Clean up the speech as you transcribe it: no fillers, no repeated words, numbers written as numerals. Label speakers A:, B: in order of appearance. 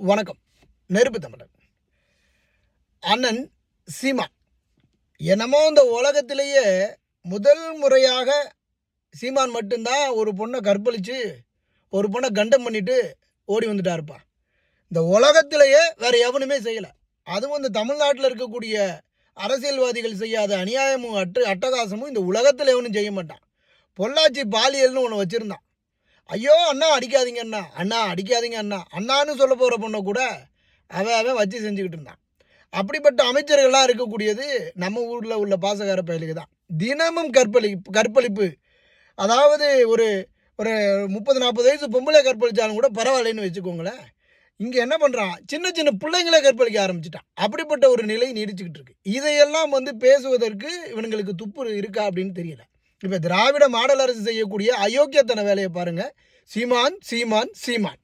A: வணக்கம். நெருப்பு தமிழர் அண்ணன் சீமான். என்னமோ இந்த உலகத்திலேயே முதல் முறையாக சீமான் மட்டும்தான் ஒரு பொண்ணை கற்பழித்து ஒரு பொண்ணை கண்டம் பண்ணிட்டு ஓடி வந்துட்டாருப்பா. இந்த உலகத்திலேயே வேற எவனுமே செய்யலை. அதுவும் இந்த தமிழ்நாட்டில் இருக்கக்கூடிய அரசியல்வாதிகள் செய்யாத அநியாயமும் அட்டகாசமும் இந்த உலகத்தில் எவனும் செய்ய மாட்டான். பொள்ளாச்சி பாலியல்னு ஒன்று வச்சுருந்தான். ஐயோ அண்ணா அடிக்காதீங்க அண்ணா, அண்ணா அடிக்காதீங்க அண்ணா, அண்ணான்னு சொல்ல போகிற பொண்ணை கூட அவன் வச்சு செஞ்சுக்கிட்டு இருந்தான். அப்படிப்பட்ட அமைச்சர்கள்லாம் இருக்கக்கூடியது நம்ம ஊரில் உள்ள பாசகார பயலுக்கு தான். தினமும் கற்பழிப்பு. அதாவது ஒரு ஒரு 30-40 வயசு பொம்பளை கற்பழித்தாலும் கூட பரவாயில்லைன்னு வச்சுக்கோங்களேன். இங்கே என்ன பண்ணுறான், சின்ன சின்ன பிள்ளைங்களே கற்பழிக்க ஆரம்பிச்சிட்டான். அப்படிப்பட்ட ஒரு நிலை நீடிச்சுக்கிட்டு இருக்கு. இதையெல்லாம் பேசுவதற்கு இவனுங்களுக்கு துப்பு இருக்கா அப்படின்னு தெரியல. இப்போ திராவிட மாடல் அரசு செய்யக்கூடிய அயோக்கியத்தன வேலையை பாருங்கள். சீமான் சீமான் சீமான்